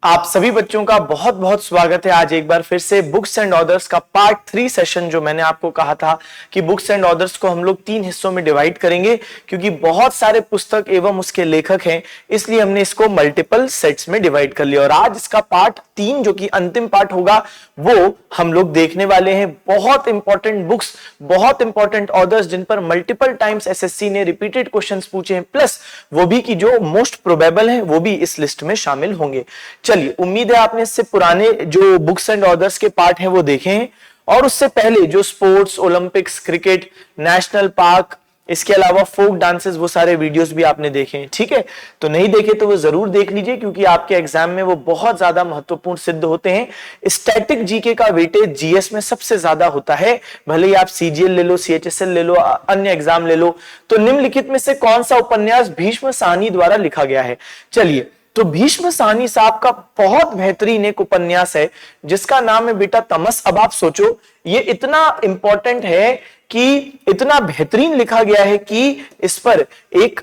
आप सभी बच्चों का बहुत बहुत स्वागत है। आज एक बार फिर से बुक्स एंड ऑथर्स का पार्ट 3 सेशन, जो मैंने आपको कहा था कि बुक्स एंड ऑथर्स को हम लोग 3 हिस्सों में डिवाइड करेंगे, क्योंकि बहुत सारे पुस्तक एवं उसके लेखक हैं, इसलिए हमने इसको मल्टीपल सेट्स में डिवाइड कर लिया। और आज इसका पार्ट 3 जो कि अंतिम पार्ट होगा, वो हम लोग देखने वाले हैं। बहुत इंपॉर्टेंट बुक्स, बहुत इंपॉर्टेंट ऑथर्स जिन पर मल्टीपल टाइम्स एसएससी ने रिपीटेड क्वेश्चंस पूछे हैं, प्लस वो भी कि जो मोस्ट प्रोबेबल हैं वो भी इस लिस्ट में शामिल होंगे। चलिए, उम्मीद है आपने इससे पुराने जो बुक्स एंड ऑथर्स के पार्ट हैं वो देखे हैं, और उससे पहले जो sports, Olympics, cricket, national park, इसके अलावा फोक डांसेस, वो सारे वीडियोस भी आपने देखे हैं। ठीक है, तो नहीं देखे तो वो जरूर देख लीजिए, क्योंकि आपके एग्जाम में वो बहुत ज्यादा महत्वपूर्ण सिद्ध होते हैं। स्टैटिक जीके का वेटेज जीएस में सबसे ज्यादा होता है, भले ही आप सीजीएल ले लो, सीएचएसएल ले लो, अन्य एग्जाम ले लो। तो निम्नलिखित में से कौन सा उपन्यास भीष्म साहनी द्वारा लिखा गया है? चलिए, तो भीष्म साहनी साहब का बहुत बेहतरीन एक उपन्यास है जिसका नाम है बेटा तमस। अब आप सोचो, ये इतना इंपॉर्टेंट है कि इतना बेहतरीन लिखा गया है कि इस पर एक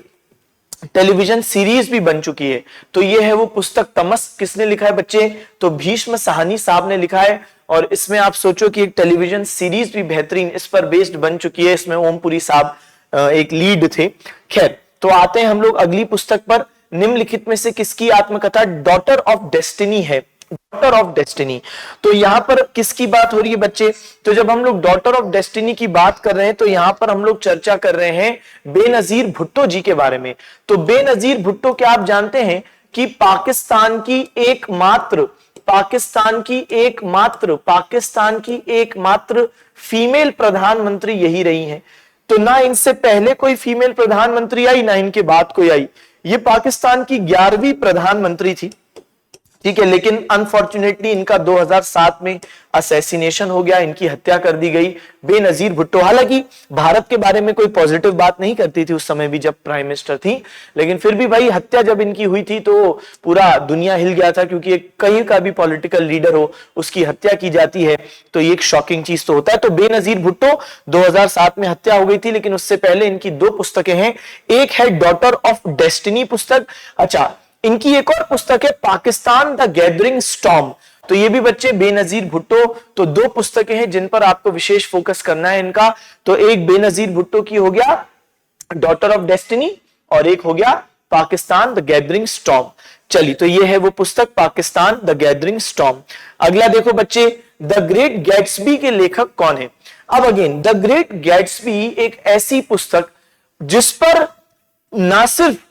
टेलीविजन सीरीज भी बन चुकी है। तो ये है वो पुस्तक तमस। किसने लिखा है बच्चे? तो भीष्म साहनी साहब ने लिखा है। और इसमें आप सोचो कि एक टेलीविजन सीरीज भी बेहतरीन इस पर बेस्ड बन चुकी है। इसमें ओमपुरी साहब एक लीड थे। खैर, तो आते हैं हम लोग अगली पुस्तक पर। निम्नलिखित में से किसकी आत्मकथा डॉटर ऑफ डेस्टिनी है? Daughter of destiny. तो यहां पर किसकी बात हो रही है बच्चे? तो जब हम लोग डॉटर ऑफ डेस्टिनी की बात कर रहे हैं, तो यहां पर हम लोग चर्चा कर रहे हैं बेनजीर भुट्टो जी के बारे में। तो बेनजीर भुट्टो, क्या आप जानते हैं कि पाकिस्तान की एकमात्र फीमेल प्रधानमंत्री यही रही हैं। तो ना इनसे पहले कोई फीमेल प्रधानमंत्री आई, ना इनके बाद कोई आई। ये पाकिस्तान की 11वीं प्रधानमंत्री थी। ठीक है, लेकिन अनफॉर्चुनेटली इनका 2007 में असैसिनेशन हो गया, इनकी हत्या कर दी गई। बेनजीर भुट्टो हालांकि भारत के बारे में कोई पॉजिटिव बात नहीं करती थी उस समय भी जब प्राइम मिनिस्टर थी, लेकिन फिर भी भाई हत्या जब इनकी हुई थी तो पूरा दुनिया हिल गया था, क्योंकि कहीं का भी पॉलिटिकल लीडर हो, उसकी हत्या की जाती है तो ये एक शॉकिंग चीज तो होता है। तो बेनजीर भुट्टो 2007 में हत्या हो गई थी, लेकिन उससे पहले इनकी 2 पुस्तकें हैं। एक है डॉटर ऑफ डेस्टिनी पुस्तक। अच्छा, इनकी एक और पुस्तक है पाकिस्तान द गैदरिंग स्टॉर्म। तो ये भी बच्चे बेनजीर भुट्टो। तो 2 पुस्तकें हैं जिन पर आपको विशेष फोकस करना है इनका। तो एक बेनजीर भुट्टो की हो गया डॉटर ऑफ डेस्टिनी, और एक हो गया पाकिस्तान द गैदरिंग स्टॉर्म। चलिए, तो ये है वो पुस्तक पाकिस्तान द गैदरिंग स्टॉर्म। अगला देखो बच्चे, द ग्रेट गैट्सबी के लेखक कौन है? अब अगेन, द ग्रेट गैट्सबी एक ऐसी पुस्तक जिस पर ना सिर्फ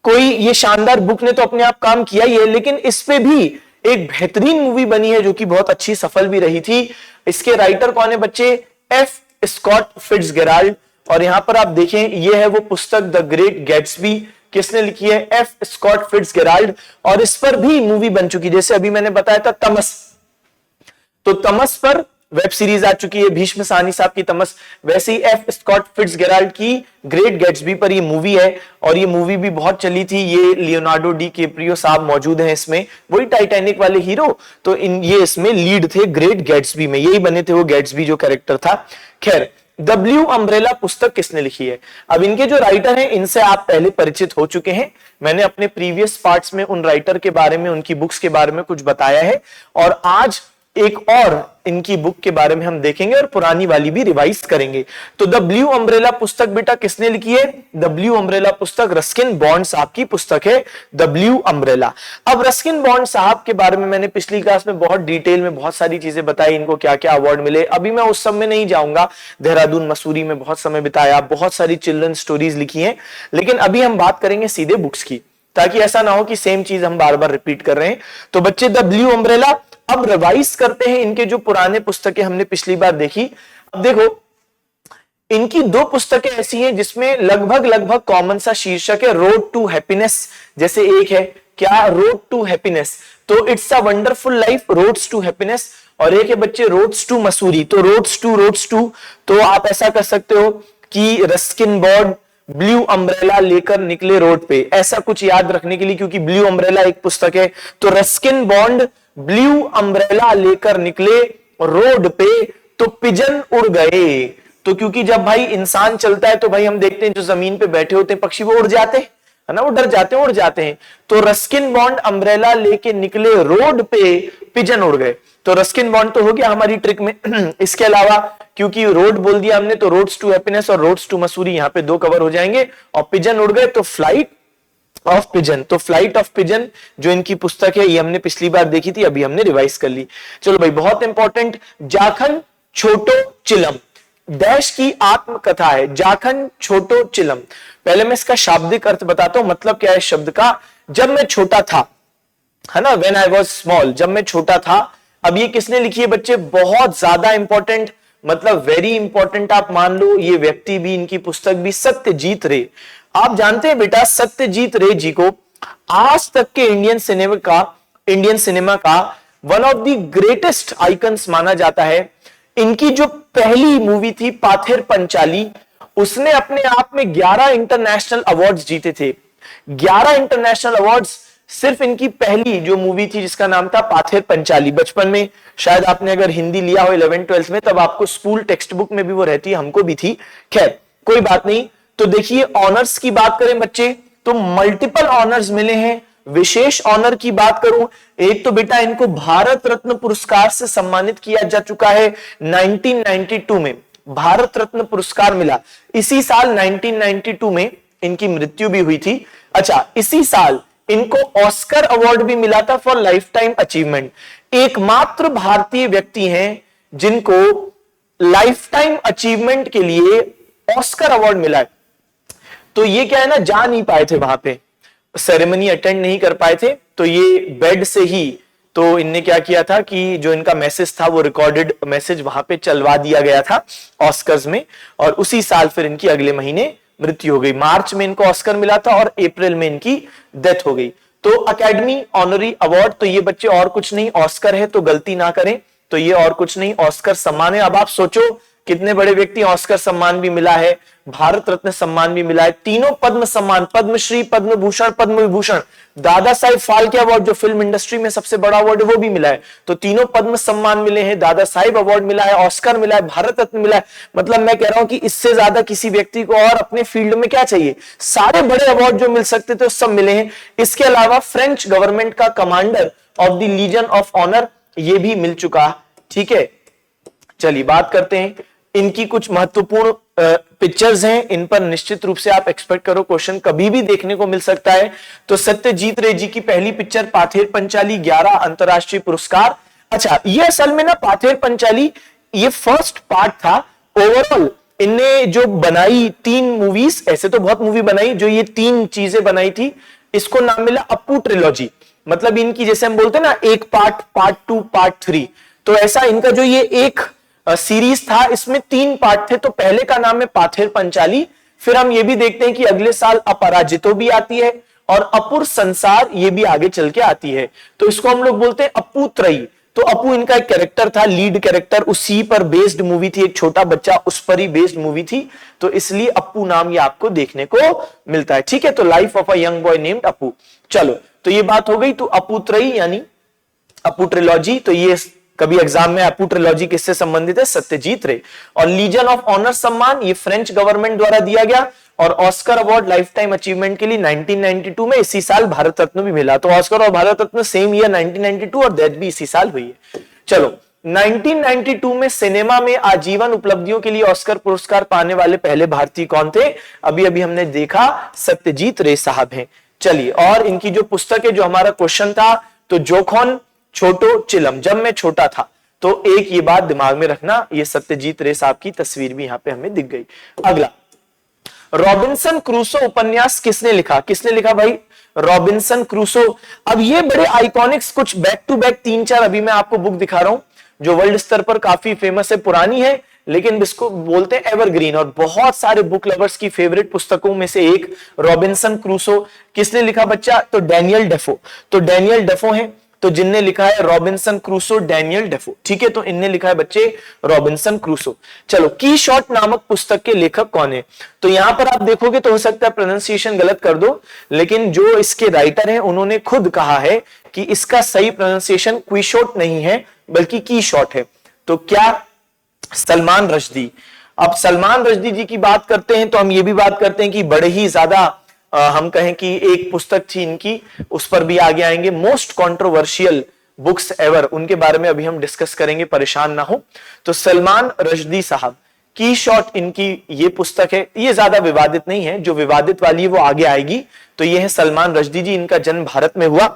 कोई ये शानदार बुक ने तो अपने आप काम किया ही है, लेकिन इस पे भी एक बेहतरीन मूवी बनी है जो कि बहुत अच्छी, सफल भी रही थी। इसके राइटर कौन है बच्चे? F Scott Fitzgerald. और यहां पर आप देखें, ये है वो पुस्तक द ग्रेट गैट्सबी। किसने लिखी है? F Scott Fitzgerald. और इस पर भी मूवी बन चुकी, जैसे अभी मैंने बताया था तमस। तो तमस पर वेब सीरीज आ चुकी है, भीष्म साहनी साहब की तमस। वैसे ही एफ स्कॉट फिट्जगेराल्ड की ग्रेट गैट्सबी पर ये मूवी है, और ये मूवी भी बहुत चली थी। ये लियोनार्डो डी कैप्रियो साहब मौजूद हैं इसमें, वही टाइटैनिक वाले हीरो। तो ये इसमें लीड थे ग्रेट गैट्सबी में, यही बने थे वो गैट्सबी जो कैरेक्टर था। खैर, द ब्लू अम्ब्रेला पुस्तक किसने लिखी है? अब इनके जो राइटर हैं इनसे आप पहले परिचित हो चुके हैं। मैंने अपने प्रीवियस पार्ट्स में उन राइटर के बारे में, उनकी बुक्स के बारे में कुछ बताया है, और आज एक और इनकी बुक के बारे में हम देखेंगे और पुरानी वाली भी रिवाइज करेंगे। तो द ब्लू अम्ब्रेला पुस्तक बेटा किसने लिखी है? द ब्लू अम्ब्रेला पुस्तक रस्किन बॉन्ड साहब की पुस्तक है, द ब्लू अम्ब्रेला। अब रस्किन बॉन्ड साहब के बारे में मैंने पिछली क्लास में बहुत डिटेल में बहुत सारी चीजें बताई, इनको क्या क्या अवार्ड मिले। अभी मैं उस सब में नहीं जाऊंगा। देहरादून, मसूरी में बहुत समय बिताया, बहुत सारी चिल्ड्रन स्टोरीज लिखी हैं, लेकिन अभी हम बात करेंगे सीधे बुक्स की, ताकि ऐसा ना हो कि सेम चीज हम बार बार रिपीट कर रहे हैं। तो बच्चे, द ब्लू अम्ब्रेला। अब रिवाइज करते हैं इनके जो पुराने पुस्तकें हमने पिछली बार देखी। अब देखो, इनकी 2 पुस्तकें ऐसी हैं जिसमें लगभग कॉमन सा शीर्षक है, रोड टू हैप्पीनेस। जैसे एक है क्या? Road to happiness. तो it's a wonderful life, roads to happiness. और एक है बच्चे रोड्स टू मसूरी। तो रोड्स टू। तो आप ऐसा कर सकते हो कि रस्किन बॉन्ड ब्लू अम्ब्रेला लेकर निकले रोड पे, ऐसा कुछ याद रखने के लिए, क्योंकि ब्लू अम्ब्रेला एक पुस्तक है। तो रस्किन बॉन्ड ब्लू अम्ब्रेला लेकर निकले रोड पे, तो पिजन उड़ गए। तो क्योंकि जब भाई इंसान चलता है तो भाई हम देखते हैं जो जमीन पे बैठे होते हैं पक्षी वो उड़ जाते हैं, है ना, वो डर जाते हैं, उड़ जाते हैं। तो रस्किन बॉन्ड अम्ब्रेला लेके निकले रोड पे, पिजन उड़ गए। तो रस्किन बॉन्ड तो हो गया हमारी ट्रिक में। इसके अलावा क्योंकि रोड बोल दिया हमने, तो रोड्स टू हैप्पीनेस और रोड्स टू मसूरी यहाँ पे 2 कवर हो जाएंगे। और पिजन उड़ गए तो फ्लाइट ऑफ पिजन। तो फ्लाइट ऑफ पिजन जो इनकी पुस्तक है, ये हमने पिछली बार देखी थी, अभी हमने रिवाइज कर ली। चलो भाई, बहुत इंपॉर्टेंट, जाखन छोटो चिलम डैश की आत्मकथा है। जाखन छोटो चिलम, पहले मैं इसका शाब्दिक अर्थ बताता हूं, मतलब क्या है शब्द का। जब मैं छोटा था, है ना, व्हेन आई वाज स्मॉल, जब मैं छोटा था। अब ये किसने लिखी है बच्चे, बहुत ज्यादा इंपॉर्टेंट, मतलब वेरी इंपॉर्टेंट आप मान लो, ये व्यक्ति भी, इनकी पुस्तक भी, सत्यजीत रे। आप जानते हैं बेटा, सत्यजीत रे जी को आज तक के इंडियन सिनेमा का one of the greatest icons माना जाता है। इनकी जो पहली मूवी थी पाथेर पंचाली, उसने अपने आप में 11 इंटरनेशनल अवार्ड्स जीते थे। 11 इंटरनेशनल अवार्ड्स सिर्फ इनकी पहली जो मूवी थी, जिसका नाम था पाथेर पंचाली। बचपन में शायद आपने अगर हिंदी लिया हो 11th-12th में, तब आपको स्कूल टेक्स्ट बुक में भी वो रहती है, हमको भी थी। खैर कोई बात नहीं। तो देखिए, ऑनर्स की बात करें बच्चे, तो मल्टीपल ऑनर्स मिले हैं। विशेष ऑनर की बात करूं, एक तो बेटा इनको भारत रत्न पुरस्कार से सम्मानित किया जा चुका है 1992 में, भारत रत्न पुरस्कार मिला। इसी साल 1992 में इनकी मृत्यु भी हुई थी। अच्छा, इसी साल इनको ऑस्कर अवार्ड भी मिला था फॉर लाइफ टाइम अचीवमेंट। एकमात्र भारतीय व्यक्ति हैं जिनको लाइफ टाइम अचीवमेंट के लिए ऑस्कर अवार्ड मिला है। तो ये क्या है ना, जा नहीं पाए थे वहां पे, सेरेमनी अटेंड नहीं कर पाए थे। तो ये बेड से ही, तो इनने क्या किया था कि जो इनका मैसेज था वो रिकॉर्डेड मैसेज वहां पे चलवा दिया गया था ऑस्कर्स में। और उसी साल फिर इनकी अगले महीने मृत्यु हो गई। मार्च में इनको ऑस्कर मिला था और अप्रैल में इनकी डेथ हो गई। तो अकेडमी ऑनरी अवार्ड, तो ये बच्चे और कुछ नहीं, ऑस्कर है तो गलती ना करें, तो ये और कुछ नहीं, ऑस्कर सम्मान है। अब आप सोचो कितने बड़े व्यक्ति, ऑस्कर सम्मान भी मिला है, भारत रत्न सम्मान भी मिला है, तीनों पद्म सम्मान, पद्मश्री, पद्म भूषण, पद्म विभूषण, दादा साहिब फाल्के अवार्ड जो फिल्म इंडस्ट्री में सबसे बड़ा अवार्ड है वो भी मिला है। तो तीनों पद्म सम्मान मिले हैं, दादा साहिब अवार्ड मिला है, ऑस्कर मिला है, भारत रत्न मिला है। मतलब मैं कह रहा हूं कि इससे ज्यादा किसी व्यक्ति को और अपने फील्ड में क्या चाहिए, सारे बड़े अवार्ड जो मिल सकते थे सब मिले हैं। इसके अलावा फ्रेंच गवर्नमेंट का commander of the Legion of Honour ये भी मिल चुका। ठीक है, चलिए बात करते हैं इनकी कुछ महत्वपूर्ण पिक्चर्स हैं, इन पर निश्चित रूप से आप एक्सपेक्ट करो क्वेश्चन कभी भी देखने को मिल सकता है। तो सत्यजीत रे जी की पहली पिक्चर पाथेर पंचाली, 11 अंतरराष्ट्रीय पुरस्कार। अच्छा, ये असल में ना पाथेर पंचाली ये फर्स्ट पार्ट था। ओवरऑल इनने जो बनाई 3 मूवीज, ऐसे तो बहुत मूवी बनाई, जो ये 3 चीजें बनाई थी, इसको नाम मिला अप्पू ट्रिलॉजी। मतलब इनकी जैसे हम बोलते हैं ना, एक पार्ट, पार्ट 2, पार्ट 3, तो ऐसा इनका जो ये एक सीरीज था, इसमें 3 पार्ट थे। तो पहले का नाम है पाथेर पंचाली। फिर हम ये भी देखते हैं कि अगले साल अपराजितो भी आती है और अपुर संसार ये भी आगे चल के आती है। तो इसको हम लोग बोलते हैं अप्पू त्रयी। तो अप्पू इनका एक कैरेक्टर था, लीड कैरेक्टर, उसी पर बेस्ड मूवी थी, एक छोटा बच्चा उस पर ही बेस्ड मूवी थी, तो इसलिए अप्पू नाम ये आपको देखने को मिलता है। ठीक है, तो life of a young boy named Appu. चलो, तो ये बात हो गई। तो अप्पू त्रयी यानी अप्पू ट्रिलॉजी, तो ये कभी एग्जाम में अप्पू ट्रिलॉजी किससे संबंधित है, सत्यजीत रे। और लीजन ऑफ ऑनर सम्मान ये फ्रेंच गवर्नमेंट द्वारा दिया गया। और Oscar award life time achievement के लिए 1992 में, इसी साल भारत रत्न भी मिला। तो ऑस्कर और भारत रत्न सेम ईयर 1992 और डेथ भी इसी साल हुई है। चलो, 1992 में सिनेमा में आजीवन उपलब्धियों के लिए ऑस्कर पुरस्कार पाने वाले पहले भारतीय कौन थे, अभी अभी हमने देखा, सत्यजीत रे साहब हैं। चलिए, और इनकी जो पुस्तक है, जो हमारा क्वेश्चन था, तो जोखोन छोटो चिलम, जब मैं छोटा था। तो एक ये बात दिमाग में रखना, ये सत्यजीत रे साहब की तस्वीर भी यहां पे हमें दिख गई। अगला, रॉबिन्सन क्रूसो उपन्यास किसने लिखा, किसने लिखा भाई, रॉबिन्सन क्रूसो। अब ये बड़े आइकॉनिक्स, कुछ बैक टू बैक 3-4 अभी मैं आपको बुक दिखा रहा हूं, जो वर्ल्ड स्तर पर काफी फेमस है, पुरानी है, लेकिन इसको बोलते हैं एवरग्रीन, और बहुत सारे बुक लवर्स की फेवरेट पुस्तकों में से एक रॉबिन्सन क्रूसो। किसने लिखा बच्चा, तो डैनियल डेफो। तो डैनियल डेफो है, तो जिनने लिखा है रॉबिन्सन क्रूसो, डैनियल डेफो। ठीक है, तो इनने लिखा है बच्चे रॉबिन्सन क्रूसो। चलो, की शॉट नामक पुस्तक के लेखक कौन है, तो यहां पर आप देखोगे तो हो सकता है प्रोनाउंसिएशन गलत कर दो, लेकिन जो इसके राइटर हैं उन्होंने खुद कहा है कि इसका सही प्रोनाउंसिएशन क्विशोट नहीं है बल्कि की शॉट है। तो क्या, सलमान रश्दी। अब सलमान रश्दी जी की बात करते हैं तो हम ये भी बात करते हैं कि बड़े ही ज्यादा हम कहें कि एक पुस्तक थी इनकी, उस पर भी आगे आएंगे। मोस्ट कंट्रोवर्शियल बुक्स एवर, उनके बारे में अभी हम डिस्कस करेंगे, परेशान ना हो। तो सलमान रश्दी साहब की शॉट इनकी ये पुस्तक है, ये ज्यादा विवादित नहीं है, जो विवादित वाली है वो आगे आएगी। तो ये है सलमान रश्दी जी, इनका जन्म भारत में हुआ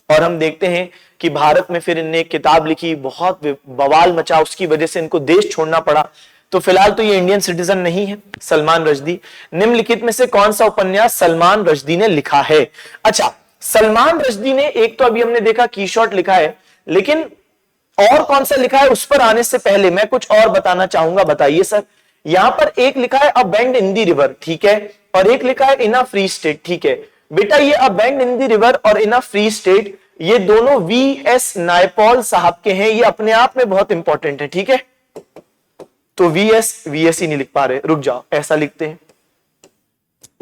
और हम देखते हैं कि भारत में फिर इनने एक किताब लिखी, बहुत बवाल मचा, उसकी वजह से इनको देश छोड़ना पड़ा। तो फिलहाल तो ये इंडियन सिटीजन नहीं है सलमान रश्दी। निम्नलिखित में से कौन सा उपन्यास सलमान रश्दी ने लिखा है? अच्छा, सलमान रश्दी ने एक तो अभी हमने देखा की शॉट लिखा है, लेकिन और कौन सा लिखा है उस पर आने से पहले मैं कुछ और बताना चाहूंगा। बताइए सर, यहां पर एक लिखा है अ बेंड इन दी रिवर, ठीक है, और एक लिखा है इन अ फ्री स्टेट, ठीक है बेटा। ये अ बेंड इन दी रिवर और इन अ फ्री स्टेट ये दोनों वीएस नायपॉल साहब के हैं, ये अपने आप में बहुत इंपॉर्टेंट है, ठीक है। तो वीएस ही नहीं लिख पा रहे, रुक जाओ, ऐसा लिखते हैं,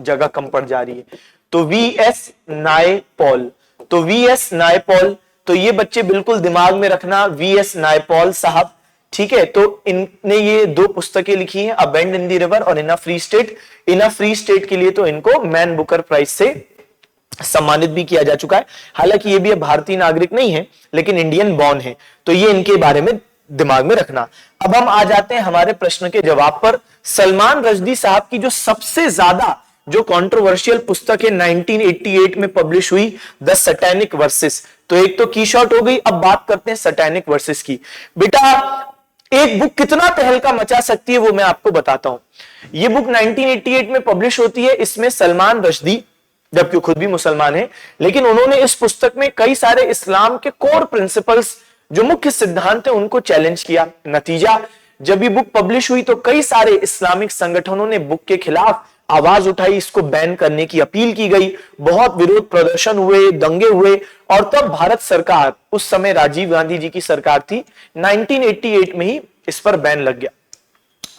जगह कम पड़ जा रही है। तो वीएस नायपॉल, तो वीएस नायपॉल, तो ये बच्चे बिल्कुल दिमाग में रखना, वीएस नायपॉल साहब, ठीक है। तो इनने ये दो पुस्तकें लिखी हैं, अ बेंड इन दी रिवर और in a free state. In a free state के लिए तो इनको मैन बुकर प्राइज से सम्मानित भी किया जा चुका है। हालांकि ये भी अब भारतीय नागरिक नहीं है, लेकिन इंडियन बॉर्न है, तो ये इनके बारे में दिमाग में रखना। अब हम आ जाते हैं हमारे प्रश्न के जवाब पर। सलमान रश्दी साहब की जो सबसे ज्यादा जो कंट्रोवर्शियल पुस्तक है 1988 में पब्लिश हुई, द सैटेनिक वर्सेस, तो एक तो की शॉट हो गई। अब बात करते हैं सैटेनिक वर्सेस की। बेटा एक बुक कितना तहलका मचा सकती है वो मैं आपको बताता हूं। ये बुक 1988 में पब्लिश होती है, इसमें सलमान रश्दी, जबकि खुद भी मुसलमान है, लेकिन उन्होंने इस पुस्तक में कई सारे इस्लाम के कोर प्रिंसिपल्स, जो मुख्य सिद्धांत है, उनको चैलेंज किया। नतीजा, जब ये बुक पब्लिश हुई तो कई सारे इस्लामिक संगठनों ने बुक के खिलाफ आवाज उठाई, इसको बैन करने की अपील की गई, बहुत विरोध प्रदर्शन हुए, दंगे हुए, और तब भारत सरकार, उस समय राजीव गांधी जी की सरकार थी, 1988 में ही इस पर बैन लग गया।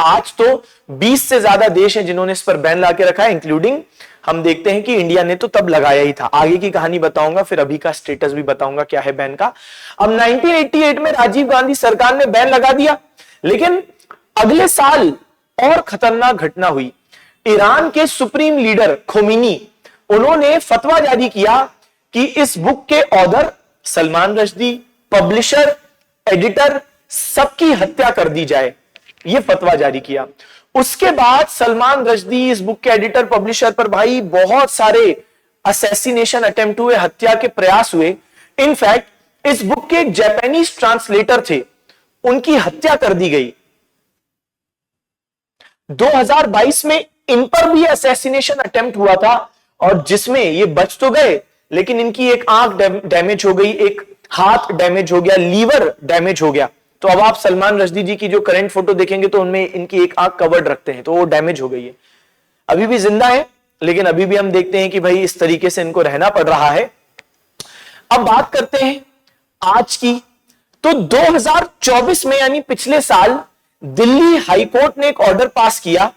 आज तो 20 से ज्यादा देश हैं जिन्होंने इस पर बैन ला के रखा है, इंक्लूडिंग हम देखते हैं कि इंडिया ने तो तब लगाया ही था। आगे की कहानी बताऊंगा, फिर अभी का स्टेटस भी बताऊंगा क्या है बैन का। अब 1988 में राजीव गांधी सरकार ने बैन लगा दिया, लेकिन अगले साल और खतरनाक घटना हुई। ईरान के सुप्रीम लीडर खोमेनी, उन्होंने फतवा जारी किया कि इस बुक के author Salman Rushdie, publisher, editor, सबकी हत्या कर दी जाए, यह फतवा जारी किया। उसके बाद सलमान रश्दी, इस बुक के एडिटर, पब्लिशर पर भाई बहुत सारे असैसिनेशन अटेम्प्ट हुए, हत्या के प्रयास हुए। इनफैक्ट इस बुक के एक जापानीज ट्रांसलेटर थे, उनकी हत्या कर दी गई। 2022 में इन पर भी असैसिनेशन अटेम्प्ट हुआ था, और जिसमें ये बच तो गए, लेकिन इनकी एक आंख डैमेज हो गई, एक हाथ डैमेज हो गया, लीवर डैमेज हो गया। तो अब आप सलमान रश्दी जी की जो करंट फोटो देखेंगे तो उनमें इनकी एक आंख कवर्ड रखते हैं, तो वो डैमेज हो गई है। अभी भी जिंदा है, लेकिन अभी भी हम देखते हैं कि भाई इस तरीके से इनको रहना पड़ रहा है। अब बात करते हैं आज की। तो 2024 में, यानी पिछले साल, दिल्ली हाईकोर्ट ने एक ऑर्डर पास किया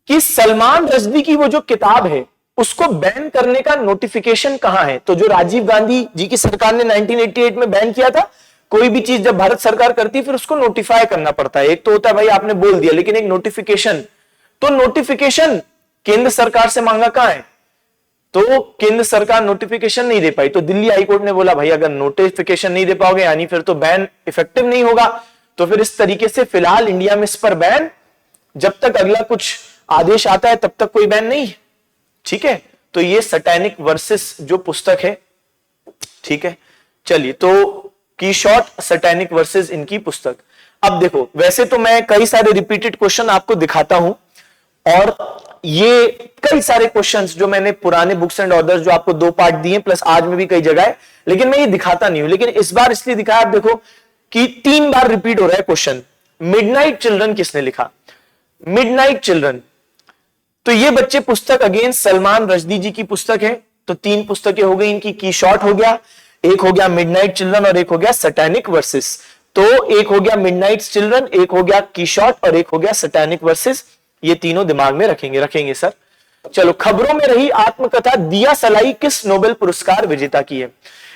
कि सलमान रश्दी की वो जो किताब है उसको बैन करने का नोटिफिकेशन कहां है। तो जो राजीव गांधी जी की सरकार ने 1988 में बैन किया था, कोई भी चीज जब भारत सरकार करती है फिर उसको नोटिफाई करना पड़ता है। एक तो होता है भाई आपने बोल दिया, लेकिन एक नोटिफिकेशन, तो नोटिफिकेशन केंद्र सरकार से मांगा कहां है, तो केंद्र सरकार नोटिफिकेशन नहीं दे पाई। तो दिल्ली हाईकोर्ट ने बोला भाई अगर नोटिफिकेशन नहीं दे पाओगे, यानी फिर तो बैन इफेक्टिव नहीं होगा। तो फिर इस तरीके से फिलहाल इंडिया में इस पर बैन, जब तक अगला कुछ आदेश आता है तब तक कोई बैन नहीं है, ठीक है। तो ये सैटेनिक वर्सेस जो पुस्तक है, ठीक है। चलिए, तो की शॉट सैटेनिक वर्सेस इनकी पुस्तक। अब देखो, वैसे तो मैं कई सारे रिपीटेड क्वेश्चन आपको दिखाता हूं, और ये कई सारे क्वेश्चंस जो मैंने पुराने बुक्स एंड ऑथर्स जो आपको 2 पार्ट दिए, प्लस आज में भी कई जगह है, लेकिन मैं ये दिखाता नहीं हूं। लेकिन इस बार इसलिए दिखाया, आप देखो कि 3 बार रिपीट हो रहा है क्वेश्चन। मिडनाइट चिल्ड्रन किसने लिखा? मिडनाइट चिल्ड्रन, तो ये बच्चे पुस्तक अगेन सलमान रश्दी जी की पुस्तक है। तो 3 पुस्तकें हो गई इनकी, की शॉट हो गया, एक हो गया मिडनाइट चिल्ड्रन, और एक हो गया सैटेनिक वर्सेस। तो एक हो गया मिडनाइट चिल्ड्रन, एक हो गया की शॉट, और एक हो गया सैटेनिक वर्सेस। ये तीनों दिमाग में रखेंगे सर। चलो, खबरों में रही आत्मकथा दिया सलाई किस नोबेल पुरस्कार विजेता की है?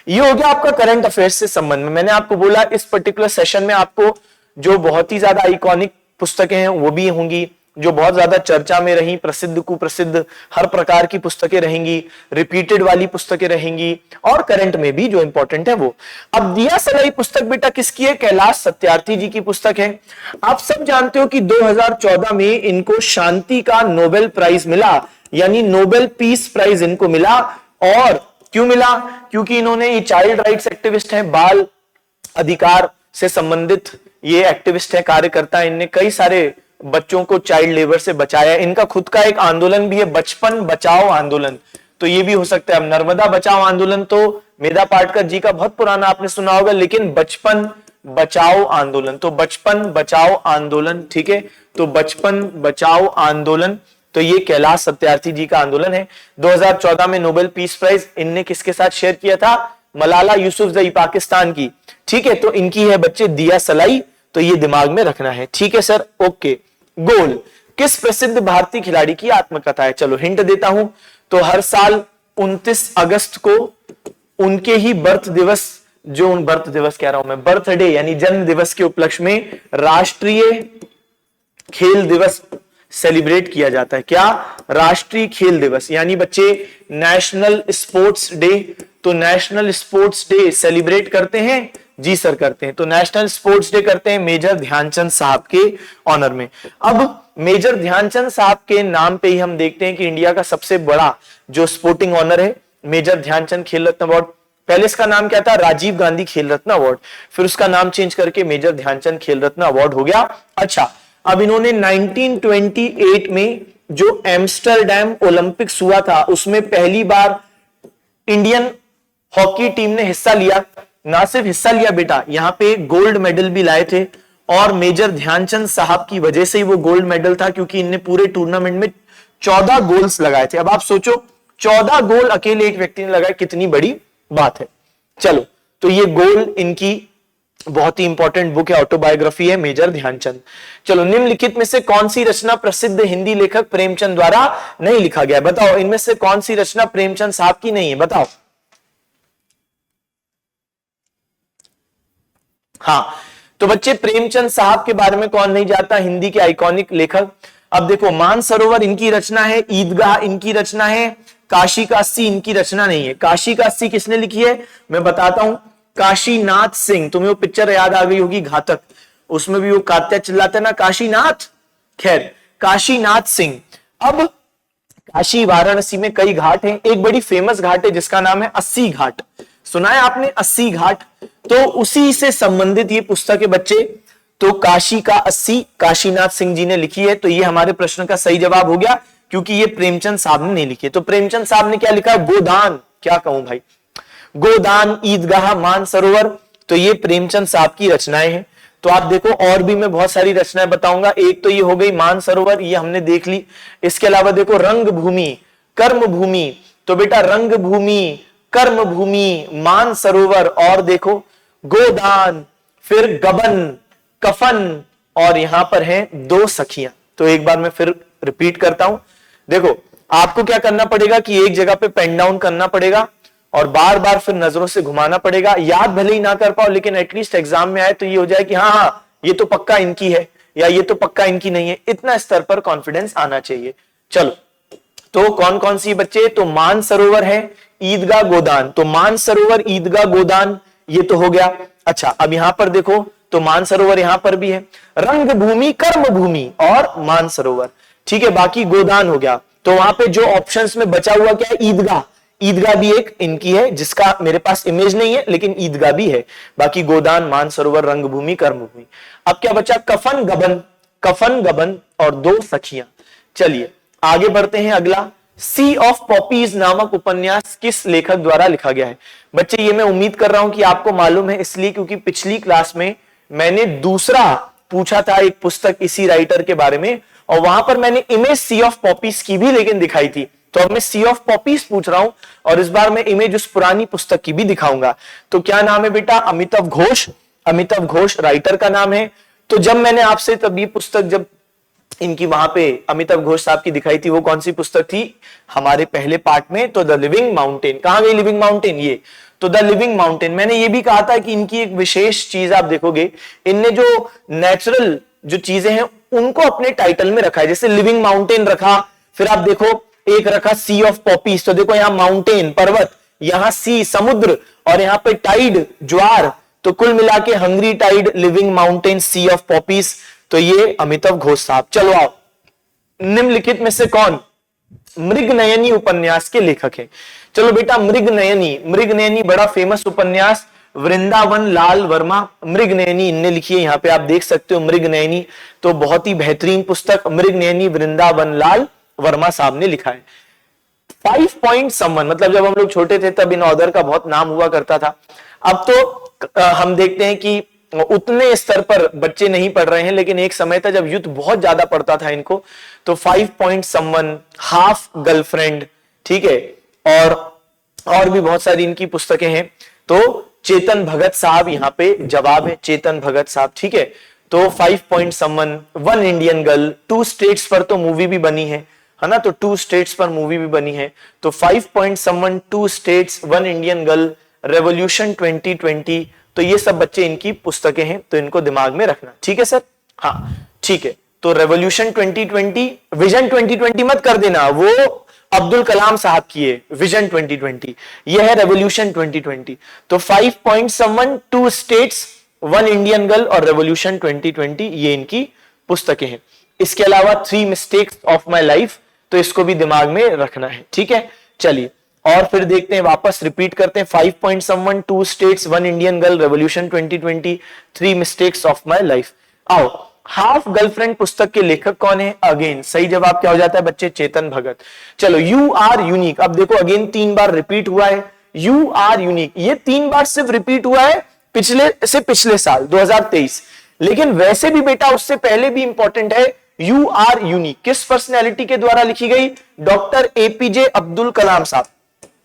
ये हो गया आपका करंट अफेयर्स से संबंध में। मैंने आपको बोला इस पर्टिकुलर सेशन में आपको जो बहुत ही ज्यादा आइकॉनिक पुस्तकें हैं वो भी होंगी, जो बहुत ज्यादा चर्चा में रही, प्रसिद्ध कुप्रसिद्ध हर प्रकार की पुस्तकें रहेंगी, रिपीटेड वाली पुस्तकें रहेंगी, और करंट में भी जो इंपॉर्टेंट है वो। अब दिया सलाई पुस्तक बेटा किसकी है? कैलाश सत्यार्थी जी की पुस्तक है। आप सब जानते हो कि 2014 में इनको शांति का नोबेल प्राइज मिला, यानी नोबेल पीस प्राइज इनको मिला। और क्यों मिला? क्योंकि इन्होंने, ये चाइल्ड राइट्स एक्टिविस्ट हैं, बाल अधिकार से संबंधित ये एक्टिविस्ट है, कार्यकर्ता। इनने कई सारे बच्चों को चाइल्ड लेबर से बचाया। इनका खुद का एक आंदोलन भी है, बचपन बचाओ आंदोलन, तो ये भी हो सकता है। अब नर्मदा बचाओ आंदोलन तो मेधा पाटकर जी का बहुत पुराना आपने सुना होगा, लेकिन बचपन बचाओ आंदोलन, तो बचपन बचाओ आंदोलन, ठीक है, तो बचपन बचाओ आंदोलन, तो ये कैलाश सत्यार्थी जी का आंदोलन है। 2014 में नोबेल पीस प्राइज इनने किसके साथ शेयर किया था? मलाला यूसुफजई, पाकिस्तान की, ठीक है। तो इनकी है बच्चे दिया सलाई, तो ये दिमाग में रखना है, ठीक है सर, ओके। गोल, किस प्रसिद्ध भारतीय खिलाड़ी की आत्मकथा है? चलो हिंट देता हूं, तो हर साल 29 अगस्त को उनके ही बर्थ दिवस, जो बर्थ दिवस कह रहा हूं मैं, बर्थडे यानी जन्म दिवस के उपलक्ष्य में राष्ट्रीय खेल दिवस सेलिब्रेट किया जाता है। क्या? राष्ट्रीय खेल दिवस, यानी बच्चे नेशनल स्पोर्ट्स डे। तो नेशनल स्पोर्ट्स डे सेलिब्रेट करते हैं, जी सर करते हैं। तो नेशनल स्पोर्ट्स डे करते हैं मेजर ध्यानचंद साहब के ऑनर में। अब मेजर ध्यानचंद साहब के नाम पे ही हम देखते हैं कि इंडिया का सबसे बड़ा जो स्पोर्टिंग ऑनर है, मेजर ध्यानचंद खेल रत्न अवार्ड। पहले इसका नाम क्या था? राजीव गांधी खेल रत्न अवार्ड, फिर उसका नाम चेंज करके मेजर ध्यानचंद खेल रत्न अवार्ड हो गया। अच्छा, अब इन्होंने 1928 में जो एम्स्टरडैम ओलंपिक्स हुआ था, उसमें पहली बार इंडियन हॉकी टीम ने हिस्सा लिया। ना सिर्फ हिस्सा लिया बेटा, यहां पे गोल्ड मेडल भी लाए थे, और मेजर ध्यानचंद साहब की वजह से ही वो गोल्ड मेडल था, क्योंकि इनने पूरे टूर्नामेंट में 14 गोल्स लगाए थे। अब आप सोचो, 14 गोल अकेले एक व्यक्ति ने लगाए, कितनी बड़ी बात है। चलो, तो ये गोल इनकी बहुत ही इंपॉर्टेंट बुक है, ऑटोबायोग्राफी है मेजर ध्यानचंद। चलो, निम्नलिखित में से कौन सी रचना प्रसिद्ध हिंदी लेखक प्रेमचंद द्वारा नहीं लिखा गया? बताओ, इनमें से कौन सी रचना प्रेमचंद साहब की नहीं है? बताओ। हाँ, तो बच्चे प्रेमचंद साहब के बारे में कौन नहीं जानता, हिंदी के आइकॉनिक लेखक। अब देखो, मानसरोवर इनकी रचना है, ईदगाह इनकी रचना है, काशी का अस्सी इनकी रचना नहीं है। काशी का अस्सी किसने लिखी है? मैं बताता हूं, काशीनाथ सिंह। तुम्हें वो पिक्चर याद आ गई होगी घातक, उसमें भी वो कात्या चिल्लाते ना, काशीनाथ। खैर, काशीनाथ सिंह। अब काशी वाराणसी में कई घाट हैं, एक बड़ी फेमस घाट है जिसका नाम है अस्सी घाट। सुना है आपने अस्सी घाट? तो उसी से संबंधित ये पुस्तक है बच्चे। तो काशी का अस्सी काशीनाथ सिंह जी ने लिखी है, तो ये हमारे प्रश्न का सही जवाब हो गया, क्योंकि ये प्रेमचंद साहब ने नहीं लिखी है। तो प्रेमचंद साहब ने क्या लिखा? गोदान। क्या कहूं भाई, गोदान, ईदगाह, मानसरोवर, तो ये प्रेमचंद साहब की रचनाएं हैं। तो आप देखो, और भी मैं बहुत सारी रचनाएं बताऊंगा। एक तो ये हो गई मानसरोवर, ये हमने देख ली। इसके अलावा देखो, रंग भूमि, कर्म भूमि, तो बेटा रंग भूमि, कर्म भूमि, मानसरोवर, और देखो गोदान, फिर गबन, कफन, और यहां पर हैं दो सखियां। तो एक बार मैं फिर रिपीट करता हूं। देखो, आपको क्या करना पड़ेगा कि एक जगह पे पेन डाउन करना पड़ेगा और बार बार फिर नजरों से घुमाना पड़ेगा। याद भले ही ना कर पाओ, लेकिन एटलीस्ट एग्जाम में आए तो ये हो जाए कि हाँ हाँ, ये तो पक्का इनकी है, या ये तो पक्का इनकी नहीं है। इतना स्तर पर कॉन्फिडेंस आना चाहिए। चलो, तो कौन कौन सी बच्चे? तो मानसरोवर है, ईदगाह, गोदान। तो मानसरोवर, ईदगाह, गोदान, ये तो हो गया। अच्छा, अब यहां पर देखो, तो मानसरोवर यहां पर भी है, रंग भूमि, कर्म भूमि और मानसरोवर, ठीक है। बाकी गोदान हो गया। तो वहां पे जो ऑप्शंस में बचा हुआ क्या है? ईदगाह। ईदगाह भी एक इनकी है, जिसका मेरे पास इमेज नहीं है, लेकिन ईदगाह भी है। बाकी गोदान, मानसरोवर, रंगभूमि, कर्मभूमि। अब क्या बचा? कफन, गबन, कफन, गबन और दो सखियां। चलिए आगे बढ़ते हैं। अगला, सी ऑफ पॉपीज नामक उपन्यास किस लेखक द्वारा लिखा गया है? बच्चे, ये मैं उम्मीद कर रहा हूं कि आपको मालूम है, इसलिए क्योंकि पिछली क्लास में मैंने दूसरा पूछा था एक पुस्तक इसी राइटर के बारे में, और वहां पर मैंने इमेज सी ऑफ पॉपीज की भी लेकिन दिखाई थी। तो अब मैं सी ऑफ पॉपीज पूछ रहा हूं, और इस बार मैं इमेज उस पुरानी पुस्तक की भी दिखाऊंगा। तो क्या नाम है बेटा? अमिताभ घोष। अमिताभ घोष राइटर का नाम है। तो जब मैंने आपसे तब ये पुस्तक, जब इनकी वहां पे अमिताभ घोष साहब की दिखाई थी, वो कौन सी पुस्तक थी? हमारे पहले पार्ट में, तो द लिविंग माउंटेन। कहां गई लिविंग माउंटेन? ये तो द लिविंग माउंटेन। मैंने ये भी कहा था कि इनकी एक विशेष चीज आप देखोगे, इनने जो नेचुरल जो चीजें हैं उनको अपने टाइटल में रखा है। जैसे लिविंग माउंटेन रखा, फिर आप देखो एक रखा सी ऑफ पॉपीज, तो देखो यहां माउंटेन पर्वत, यहां सी समुद्र, और यहां पे टाइड ज्वार, तो कुल मिला के Hungry Tide, Living Mountain, Sea of Poppies. तो ये अमिताभ घोष साहब। चलो आओ, निम्नलिखित में से कौन मृगनयनी उपन्यास के लेखक हैं? चलो बेटा, मृगनयनी बड़ा फेमस उपन्यास, वृंदावन लाल वर्मा मृगनयनी इनने लिखी है। यहां पे आप देख सकते हो मृगनयनी, तो बहुत ही बेहतरीन पुस्तक मृगनयनी वृंदावन लाल वर्मा साहब ने लिखा है। 5 पॉइंट समवन, मतलब जब हम लोग छोटे थे तब इन ऑथर का बहुत नाम हुआ करता था। अब तो हम देखते हैं कि उतने स्तर पर बच्चे नहीं पढ़ रहे हैं, लेकिन एक समय था जब यूथ बहुत ज्यादा पढ़ता था इनको। तो 5 पॉइंट समवन, हाफ गर्लफ्रेंड, ठीक है, और भी बहुत सारी इनकी पुस्तकें हैं। तो चेतन भगत साहब यहां पे जवाब है, चेतन भगत साहब, ठीक है। तो 5 point someone, one Indian girl, 2 states पर तो मूवी भी बनी है ना, तो 2 स्टेट्स पर मूवी भी बनी है। तो 5 point someone, 2 states, one Indian girl, revolution 2020, तो ये सब बच्चे इनकी पुस्तकें हैं, तो इनको दिमाग में रखना, ठीक है सर? हाँ ठीक है। तो रेवोल्यूशन 2020, विजन 2020 मत कर देना, वो अब्दुल कलाम साहब की है विजन 2020, ये है रेवोल्यूशन 2020। तो 5 point someone, 2 states, one Indian girl और रेवोल्यूशन 2020, ये इनकी पुस्तकें हैं। इसके अलावा 3 मिस्टेक्स ऑफ माई लाइफ, तो इसको भी दिमाग में रखना है, ठीक है। चलिए और फिर देखते हैं, वापस रिपीट करते हैं। 5 point someone, 2 states, one Indian girl, revolution 2020, 3 mistakes of my life. आओ, हाफ गर्लफ्रेंड पुस्तक के लेखक कौन है? अगेन सही जवाब क्या हो जाता है बच्चे? चेतन भगत। चलो, यू आर यूनिक, अब देखो अगेन 3 बार रिपीट हुआ है, यू आर यूनिक, ये 3 बार सिर्फ रिपीट हुआ है पिछले साल 2023, लेकिन वैसे भी बेटा उससे पहले भी इंपॉर्टेंट है। यू आर यूनिक किस पर्सनैलिटी के द्वारा लिखी गई? डॉक्टर एपीजे अब्दुल कलाम साहब।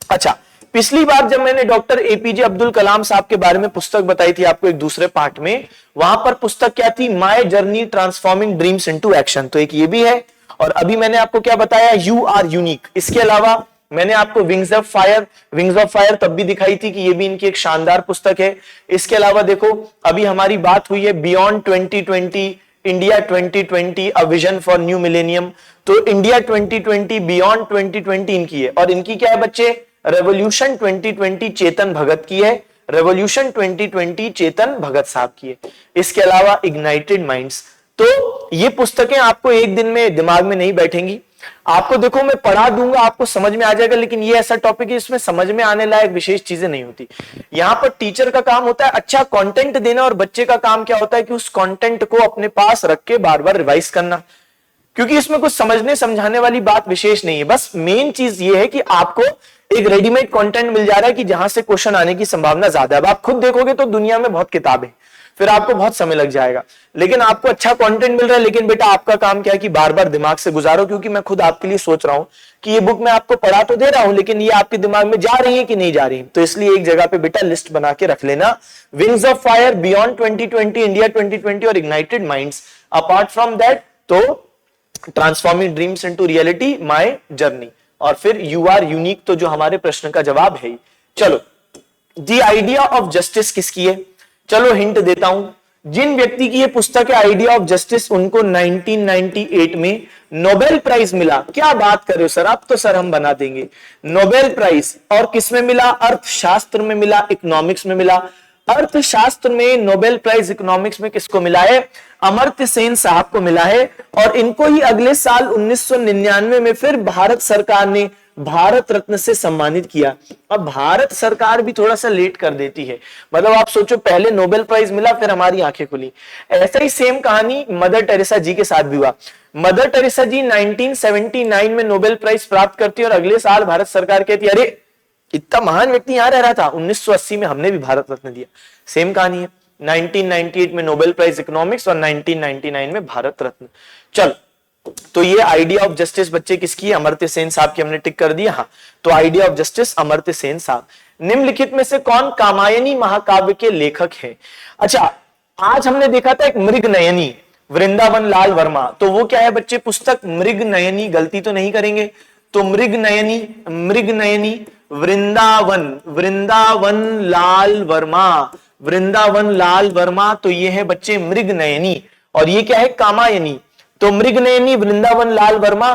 अच्छा, पिछली बार जब मैंने डॉक्टर एपीजे अब्दुल कलाम साहब के बारे में पुस्तक बताई थी आपको एक दूसरे पार्ट में, वहां पर पुस्तक क्या थी? My journey transforming dreams into action, तो एक ये भी है। और अभी मैंने आपको क्या बताया? You are unique. इसके अलावा मैंने आपको विंग्स ऑफ फायर तब भी दिखाई थी कि ये भी इनकी एक शानदार पुस्तक है। इसके अलावा देखो, अभी हमारी बात हुई है beyond 2020, India 2020, a vision for new millennium, तो इंडिया 2020, बियॉन्ड 2020 इनकी है। और इनकी क्या है बच्चे? रेवोल्यूशन 2020 चेतन भगत की है, रेवोल्यूशन 2020 चेतन भगत साहब की है। इसके अलावा इग्नाइटेड माइंड्स, तो ये पुस्तकें आपको एक दिन में दिमाग में नहीं बैठेंगी, आपको देखो मैं पढ़ा दूंगा, आपको समझ में आ जाएगा, लेकिन ये ऐसा टॉपिक है इसमें समझ में आने लायक विशेष चीजें नहीं होती। यहां पर टीचर का काम होता है अच्छा कंटेंट देना, और बच्चे का काम क्या होता है कि उस कंटेंट को अपने पास रख के बार बार रिवाइज करना, क्योंकि इसमें कुछ समझने समझाने वाली बात विशेष नहीं है। बस मेन चीज ये है कि आपको एक रेडीमेड कंटेंट मिल जा रहा है कि जहां से क्वेश्चन आने की संभावना ज्यादा है। अब आप खुद देखोगे तो दुनिया में बहुत किताबें, फिर आपको बहुत समय लग जाएगा, लेकिन आपको अच्छा कंटेंट मिल रहा है। लेकिन बेटा आपका काम क्या है कि बार बार दिमाग से गुजारो, क्योंकि मैं खुद आपके लिए सोच रहा हूं कि ये बुक मैं आपको पढ़ा तो दे रहा हूं, लेकिन ये आपके दिमाग में जा रही है कि नहीं जा रही, तो इसलिए एक जगह पे बेटा लिस्ट बना के रख लेना। Wings of fire, beyond 2020, India 2020 और ignited minds. Apart from that तो transforming dreams into reality, my journey, और फिर यू आर यूनिक, तो जो हमारे प्रश्न का जवाब है। चलो, द आइडिया ऑफ जस्टिस किसकी है? चलो हिंट देता हूं, जिन व्यक्ति की ये पुस्तक है आइडिया ऑफ जस्टिस, उनको 1998 में नोबेल प्राइज मिला। क्या बात कर रहे हो सर, अब तो सर हम बना देंगे। नोबेल प्राइज और किस में मिला? अर्थशास्त्र में मिला, इकोनॉमिक्स में मिला। अर्थशास्त्र में नोबेल प्राइज इकोनॉमिक्स में किसको मिला है? अमर्त्य सेन साहब को मिला है। और इनको ही अगले साल 1999 में फिर भारत सरकार ने भारत रत्न से सम्मानित किया। अब भारत सरकार भी थोड़ा सा लेट कर देती है, मतलब आप सोचो पहले नोबेल प्राइज मिला फिर हमारी आंखें खुली। ऐसा ही सेम कहानी मदर टेरेसा जी के साथ भी हुआ। मदर टेरेसा जी 1979 में नोबेल प्राइज प्राप्त करती है और अगले साल भारत सरकार कहती है अरे इतना महान व्यक्ति यहां रह रहा था, 1980 में हमने भी भारत रत्न दिया। सेम कहानी है, 1998 में नोबेल प्राइज इकोनॉमिक्स और 1999 में भारत रत्न। चलो, तो ये आइडिया ऑफ जस्टिस बच्चे किसकी है? अमर्त्य सेन साहब की, हमने टिक कर दिया। हाँ, तो idea of justice Amartya Sen साहब। निम्नलिखित में से कौन कामायनी महाकाव्य के लेखक हैं? अच्छा, आज हमने देखा था एक मृगनयनी, वृंदावन लाल वर्मा, तो वो क्या है बच्चे? पुस्तक मृगनयनी, गलती तो नहीं करेंगे, तो मृगनयनी वृंदावन लाल वर्मा, तो ये है बच्चे मृगनयनी। और ये क्या है? कामायनी। तो मृगनयनी वृंदावन लाल वर्मा।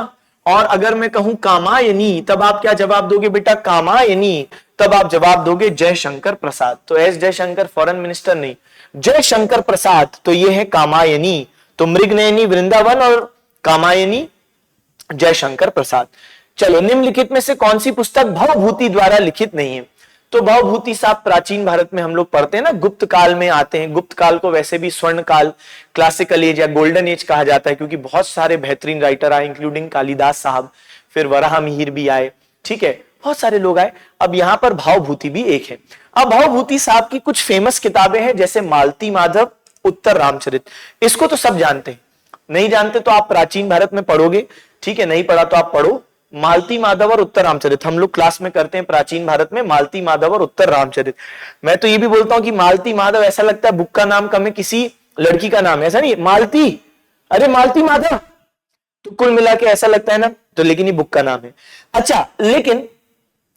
और अगर मैं कहूं कामायनी, तब आप क्या जवाब दोगे बेटा? कामायनी। तब आप जवाब दोगे जयशंकर प्रसाद। तो एस जयशंकर फॉरेन मिनिस्टर नहीं, जयशंकर प्रसाद, तो ये है कामायनी। तो मृगनयनी वृंदावन और कामायनी जयशंकर प्रसाद। चलो, निम्नलिखित में से कौन सी पुस्तक भवभूति द्वारा लिखित नहीं है? तो भवभूति साहब प्राचीन भारत में हम लोग पढ़ते हैं ना, गुप्त काल में आते हैं। गुप्त काल को वैसे भी स्वर्ण काल, क्लासिकल एज या गोल्डन एज कहा जाता है, क्योंकि बहुत सारे बेहतरीन राइटर आए, इंक्लूडिंग कालिदास साहब, फिर वराह मिहिर भी आए, ठीक है, बहुत सारे लोग आए। अब यहां पर भावभूति भी एक है। अब भावभूति साहब की कुछ फेमस किताबें हैं, जैसे मालती माधव, उत्तर रामचरित। इसको तो सब जानते हैं, नहीं जानते तो आप प्राचीन भारत में पढ़ोगे, ठीक है, नहीं पढ़ा तो आप पढ़ो। मालती माधव और उत्तर रामचरित हम लोग क्लास में करते हैं प्राचीन भारत में, मालती माधव और उत्तर रामचरित। मैं तो ये भी बोलता हूं कि मालती माधव ऐसा लगता है बुक का नाम कम है, किसी लड़की का नाम है, ऐसा नहीं, मालती, अरे मालती माधव, तो कुल मिला के ऐसा लगता है ना, तो लेकिन ये बुक का नाम है। अच्छा, लेकिन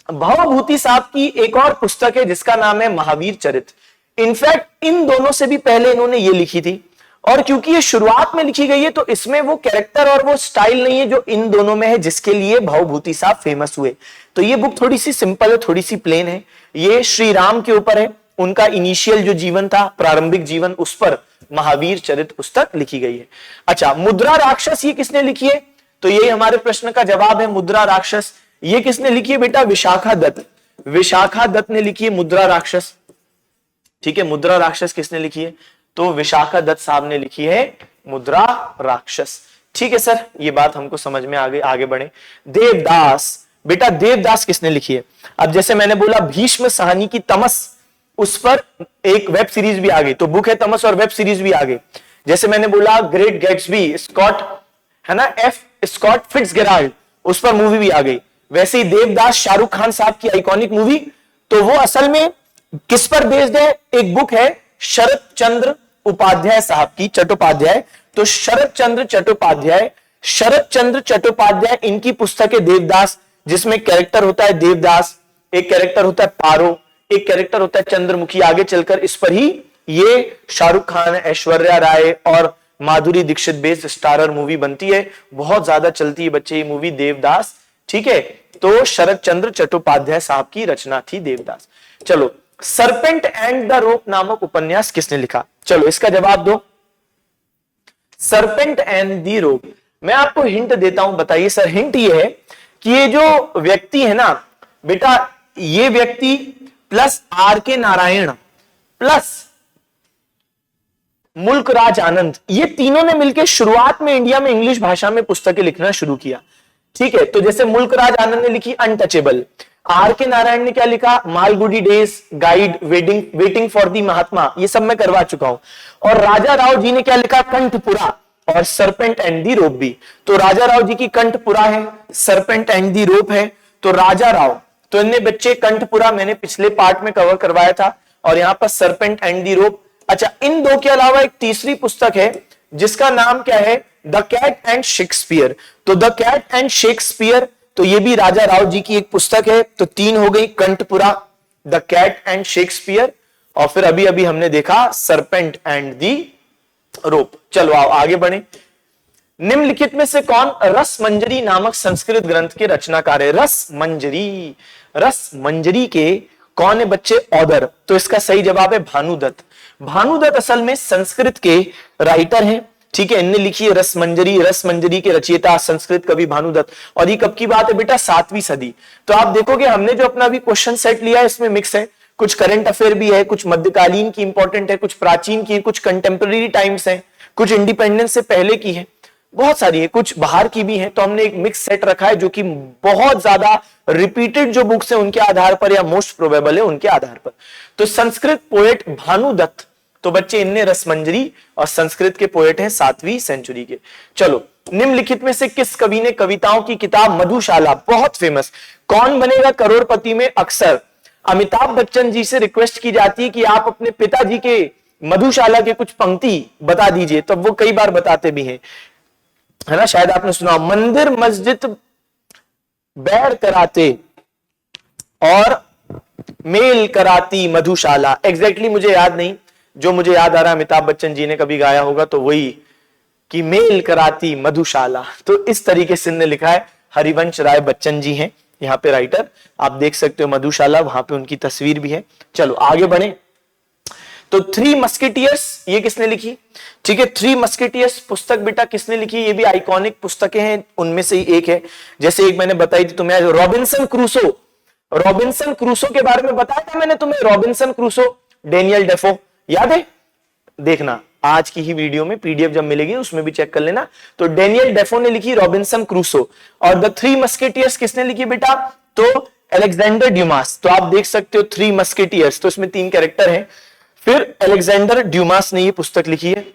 भवभूति साहब की एक और पुस्तक है जिसका नाम है महावीर चरित। इनफैक्ट इन दोनों से भी पहले इन्होंने ये लिखी थी, और क्योंकि ये शुरुआत में लिखी गई है तो इसमें वो कैरेक्टर और वो स्टाइल नहीं है जो इन दोनों में है, जिसके लिए भवभूति साहब फेमस हुए। तो ये बुक थोड़ी सी सिंपल है, थोड़ी सी प्लेन है। ये श्री राम के ऊपर है, उनका इनिशियल जो जीवन था, प्रारंभिक जीवन, उस पर महावीर चरित पुस्तक लिखी गई है। अच्छा, मुद्रा राक्षस ये किसने लिखी है? तो यही हमारे प्रश्न का जवाब है, मुद्रा राक्षस। ये किसने लिखी है बेटा? विशाखा दत्त। विशाखा दत्त ने लिखी है मुद्रा राक्षस, ठीक है। मुद्रा राक्षस किसने लिखी है? तो विशाखा दत्त साहब ने लिखी है मुद्रा राक्षस, ठीक है सर, ये बात हमको समझ में आगे बढ़े। देवदास, बेटा देवदास किसने लिखी है? अब जैसे मैंने बोला भीष्म साहनी की तमस, उस पर एक वेब सीरीज भी आ गई, तो बुक है तमस और वेब सीरीज भी आ गई। जैसे मैंने बोला ग्रेट गैट्सबी, स्कॉट है ना, एफ स्कॉट फिट्जगेराल्ड, उस पर मूवी भी आ गई। वैसे ही देवदास शाहरुख खान साहब की आइकॉनिक मूवी, तो वो असल में किस पर बेस्ड है? एक बुक है शरद चंद्र उपाध्याय साहब की, चट्टोपाध्याय। तो शरद चंद्र चट्टोपाध्याय इनकी पुस्तक है देवदास, जिसमें कैरेक्टर होता है देवदास, एक कैरेक्टर होता है पारो, एक कैरेक्टर होता है चंद्रमुखी। आगे चलकर इस पर ही ये शाहरुख खान, ऐश्वर्या राय और Madhuri Dixit based starrer movie बनती है, बहुत ज्यादा चलती है बच्चे ये मूवी देवदास, ठीक है। तो शरद चंद्र चट्टोपाध्याय साहब की रचना थी देवदास। चलो, सरपेंट एंड द रोप नामक उपन्यास किसने लिखा? चलो इसका जवाब दो। सरपेंट एंड द रोप, मैं आपको हिंट देता हूं, बताइए सर। हिंट ये है कि ये जो व्यक्ति है ना बेटा, ये व्यक्ति प्लस आर के नारायण प्लस मुल्कराज आनंद, ये तीनों ने मिलकर शुरुआत में इंडिया में इंग्लिश भाषा में पुस्तकें लिखना शुरू किया, ठीक है। तो जैसे मुल्कराज आनंद ने लिखी अनटचेबल, आर के नारायण ने क्या लिखा? Malgudi days guide, waiting for the Mahatma, ये सब मैं करवा चुका हूं। और राजा राव जी ने क्या लिखा? कंठपुरा और सरपेंट एंड दी रोप भी। तो राजा राव जी की कंठपुरा है, सरपेंट एंड दी रोप है। तो राजा राव, तो इनने बच्चे कंठपुरा मैंने पिछले पार्ट में कवर करवाया था, और यहां पर सरपेंट एंड दी रोप। अच्छा, इन दो के अलावा एक तीसरी पुस्तक है जिसका नाम क्या है? The Cat and Shakespeare. तो द कैट एंड शेक्सपियर, तो ये भी राजा राव जी की एक पुस्तक है। तो तीन हो गई, कंठपुरा, द कैट एंड शेक्सपियर, और फिर अभी अभी हमने देखा सरपेंट एंड दी रोप। चलो आओ आगे बढ़े। निम्नलिखित में से कौन रस मंजरी नामक संस्कृत ग्रंथ के रचनाकार है? रस मंजरी के कौन है बच्चे? ऑथर। तो इसका सही जवाब है भानुदत्त। भानुदत्त असल में संस्कृत के राइटर हैं, ठीक है। इनने लिखी है रस मंजरी के रचयिता संस्कृत कवि भानुदत्त। और ये कब की बात है बेटा? 7वीं सदी। तो आप देखोगे हमने जो अपना भी क्वेश्चन सेट लिया है इसमें मिक्स है, कुछ करंट अफेयर भी है, कुछ मध्यकालीन की इंपॉर्टेंट है, कुछ प्राचीन की, कुछ कंटेम्पररी टाइम्स है, कुछ इंडिपेंडेंस से पहले की है, बहुत सारी है, कुछ बाहर की भी है। तो हमने एक मिक्स सेट रखा है जो कि बहुत ज्यादा रिपीटेड जो बुक्स है उनके आधार पर या मोस्ट प्रोबेबल है उनके आधार पर। तो संस्कृत पोएट भानुदत्त, तो बच्चे इनने रसमंजरी, और संस्कृत के पोएट हैं 7वीं सेंचुरी के। चलो, निम्नलिखित में से किस कवि ने कविताओं की किताब मधुशाला, बहुत फेमस, कौन बनेगा करोड़पति में अक्सर अमिताभ बच्चन जी से रिक्वेस्ट की जाती है कि आप अपने पिताजी के मधुशाला के कुछ पंक्ति बता दीजिए, तो वो कई बार बताते भी हैं, है ना, शायद आपने सुना। मंदिर मस्जिद बैर कराते और मेल कराती मधुशाला, एग्जैक्टली मुझे याद नहीं, जो मुझे याद आ रहा है अमिताभ बच्चन जी ने कभी गाया होगा तो वही कि मेल कराती मधुशाला। तो इस तरीके से इन्होंने लिखा है। हरिवंश राय बच्चन जी हैं यहाँ पे राइटर, आप देख सकते हो मधुशाला, वहां पे उनकी तस्वीर भी है। चलो आगे बढ़े। तो थ्री मस्केटियर्स ये किसने लिखी? ठीक है, थ्री मस्केटियर्स पुस्तक बेटा किसने लिखी? ये भी आइकॉनिक पुस्तकें हैं, उनमें से ही एक है। जैसे एक मैंने बताई थी तुम्हें, रॉबिन्सन क्रूसो। रॉबिन्सन क्रूसो के बारे में बताया था मैंने तुम्हें, रॉबिन्सन क्रूसो, डेनियल डेफो, याद है? देखना आज की ही वीडियो में पीडीएफ जब मिलेगी उसमें भी चेक कर लेना। तो डेनियल डेफो ने लिखी रॉबिन्सन क्रूसो। और द थ्री मस्केटियर्स किसने लिखी बेटा? तो अलेक्जेंडर ड्यूमास। तो आप देख सकते हो थ्री मस्केटियर्स, तो इसमें 3 कैरेक्टर हैं। फिर अलेक्जेंडर ड्यूमास ने ये पुस्तक लिखी है।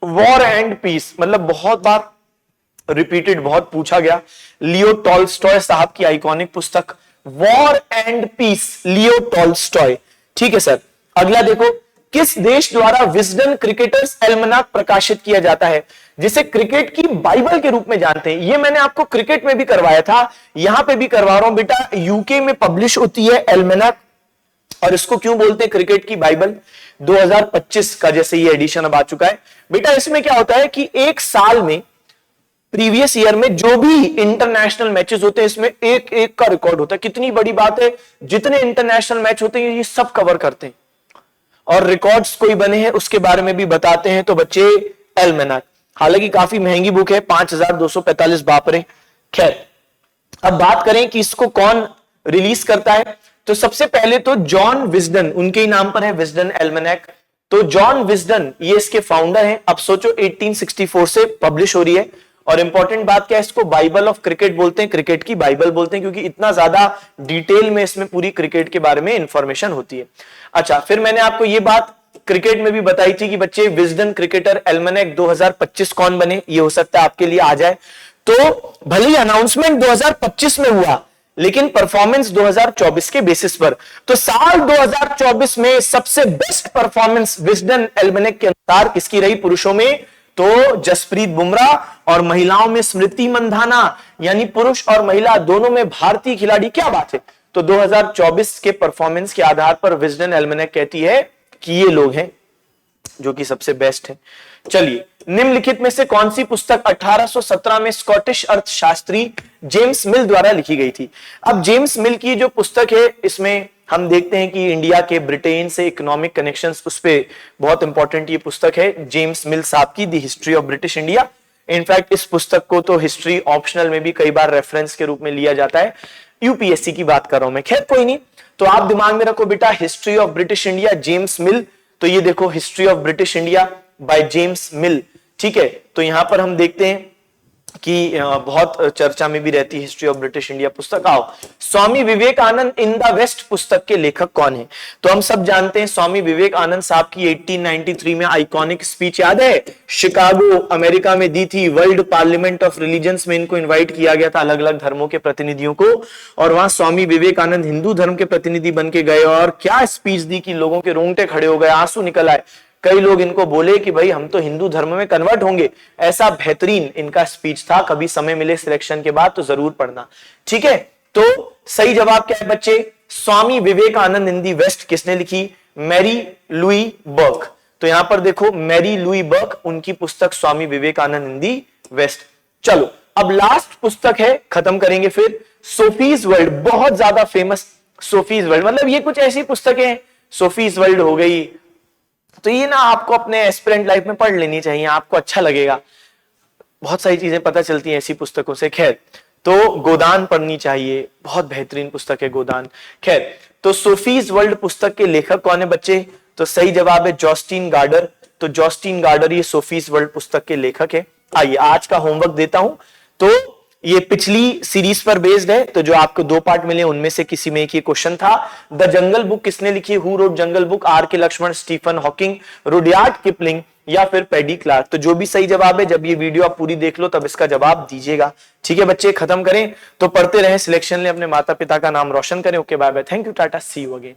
वॉर एंड पीस, मतलब बहुत बार रिपीटेड, बहुत पूछा गया। लियो टॉल्स्टॉय साहब की आइकॉनिक पुस्तक War and Peace, Leo Tolstoy. ठीक है सर। अगला देखो, किस देश द्वारा विजडन क्रिकेटर्स एल्मनाक प्रकाशित किया जाता है, जिसे क्रिकेट की बाइबल के रूप में जानते हैं? ये मैंने आपको क्रिकेट में भी करवाया था, यहां पे भी करवा रहा हूं बेटा। यूके में पब्लिश होती है एल्मनाक, और इसको क्यों बोलते हैं क्रिकेट की बाइबल? 2025 का जैसे ये एडिशन अब आ चुका है बेटा। इसमें क्या होता है कि एक साल में, प्रीवियस ईयर में जो भी इंटरनेशनल मैचेस होते हैं, इसमें एक एक का रिकॉर्ड होता है। कितनी बड़ी बात है, जितने इंटरनेशनल मैच होते हैं ये सब कवर करते हैं, और रिकॉर्ड्स कोई बने हैं उसके बारे में भी बताते हैं। तो बच्चे एल्मेनाक, हालांकि काफी महंगी बुक है, 5245, बाप रे। खैर, अब बात करें कि इसको कौन रिलीज करता है, तो सबसे पहले तो जॉन विजडन, उनके ही नाम पर है विजडन एल्मेनाक। तो जॉन विजडन ये इसके फाउंडर हैं। अब सोचो 1864 से पब्लिश हो रही है, और इंपॉर्टेंट बात क्या है, इसको बाइबल ऑफ क्रिकेट बोलते हैं, क्रिकेट की बाइबल बोलते हैं, क्योंकि इतना ज्यादा डिटेल में इसमें पूरी क्रिकेट के बारे में इंफॉर्मेशन होती है। अच्छा, फिर मैंने आपको ये बात क्रिकेट में भी बताई थी कि बच्चे विजडन क्रिकेटर एल्मेनाक 2025 कौन बने, ये हो सकता है आपके लिए आ जाए। तो भले ही अनाउंसमेंट 2025 में हुआ, लेकिन परफॉर्मेंस 2024 के बेसिस पर। तो साल 2024 में सबसे बेस्ट परफॉर्मेंस विजडन एल्मेनाक के अनुसार किसकी रही पुरुषों में? तो जसप्रीत बुमराह, और महिलाओं में स्मृति मंधाना। यानी पुरुष और महिला दोनों में भारतीय खिलाड़ी, क्या बात है। तो 2024 के परफॉर्मेंस के आधार पर विजडन एल्मेनाक कहती है कि ये लोग हैं जो कि सबसे बेस्ट है। चलिए, निम्नलिखित में से कौन सी पुस्तक 1817 में स्कॉटिश अर्थशास्त्री जेम्स मिल द्वारा लिखी गई थी? अब जेम्स मिल की जो पुस्तक है, इसमें हम देखते हैं कि इंडिया के ब्रिटेन से इकोनॉमिक कनेक्शंस, उस पे बहुत इंपॉर्टेंट ये पुस्तक है जेम्स मिल साहब की, the history of British India. In fact इस पुस्तक को तो हिस्ट्री ऑप्शनल में भी कई बार रेफरेंस के रूप में लिया जाता है। यूपीएससी की बात कर रहा हूं मैं, खैर कोई नहीं। तो आप दिमाग में रखो बेटा, history of British India, James मिल। तो ये देखो, history of British India by James मिल। ठीक है, तो यहां पर हम देखते हैं कि बहुत चर्चा में भी रहती है हिस्ट्री ऑफ ब्रिटिश इंडिया पुस्तक। आओ, Swami Vivekananda in the waste पुस्तक के लेखक कौन है? तो हम सब जानते हैं स्वामी विवेकानंद साहब की 1893 में आइकॉनिक स्पीच याद है, शिकागो अमेरिका में दी थी। वर्ल्ड पार्लियामेंट ऑफ रिलीजन्स में इनको इन्वाइट किया गया था, अलग अलग धर्मों के प्रतिनिधियों को, और वहां स्वामी विवेकानंद हिंदू धर्म के प्रतिनिधि बन के गए, और क्या स्पीच दी कि लोगों के रोंगटे खड़े हो गए, आंसू निकल आए। कई लोग इनको बोले कि भाई हम तो हिंदू धर्म में कन्वर्ट होंगे। ऐसा बेहतरीन इनका स्पीच था, कभी समय मिले सिलेक्शन के बाद तो जरूर पढ़ना। ठीक है, तो सही जवाब क्या है बच्चे? स्वामी विवेकानंद इन दी वेस्ट किसने लिखी? Mary Louise Burke. तो यहां पर देखो, मैरी लुई बर्क, उनकी पुस्तक स्वामी विवेकानंद इन दी वेस्ट। चलो, अब लास्ट पुस्तक है, खत्म करेंगे फिर। सोफीज वर्ल्ड, बहुत ज्यादा फेमस सोफीज वर्ल्ड, मतलब ये कुछ ऐसी पुस्तकें हैं, सोफीज वर्ल्ड हो गई, तो ये ना आपको अपने एस्पिरेंट लाइफ में पढ़ लेनी चाहिए, आपको अच्छा लगेगा, बहुत सारी चीजें पता चलती हैं ऐसी पुस्तकों से। खैर, तो गोदान पढ़नी चाहिए, बहुत बेहतरीन पुस्तक है गोदान। खैर, तो सोफीज वर्ल्ड पुस्तक के लेखक कौन है बच्चे? तो सही जवाब है जॉस्टिन गार्डर। तो जॉस्टिन गार्डर ये सोफीज वर्ल्ड पुस्तक के लेखक है। आइए आज का होमवर्क देता हूं। तो ये पिछली सीरीज पर बेस्ड है, तो जो आपको 2 पार्ट मिले उनमें से किसी में एक ये क्वेश्चन था। द जंगल बुक किसने लिखी? Who wrote jungle book? R K Laxman, Stephen Hawking, Rudyard Kipling या फिर पैडी क्लार्क? तो जो भी सही जवाब है, जब ये वीडियो आप पूरी देख लो तब इसका जवाब दीजिएगा। ठीक है बच्चे, खत्म करें तो पढ़ते रहें, सिलेक्शन ले, अपने माता पिता का नाम रोशन करें। Okay, bye bye, thank you, tata, see you again.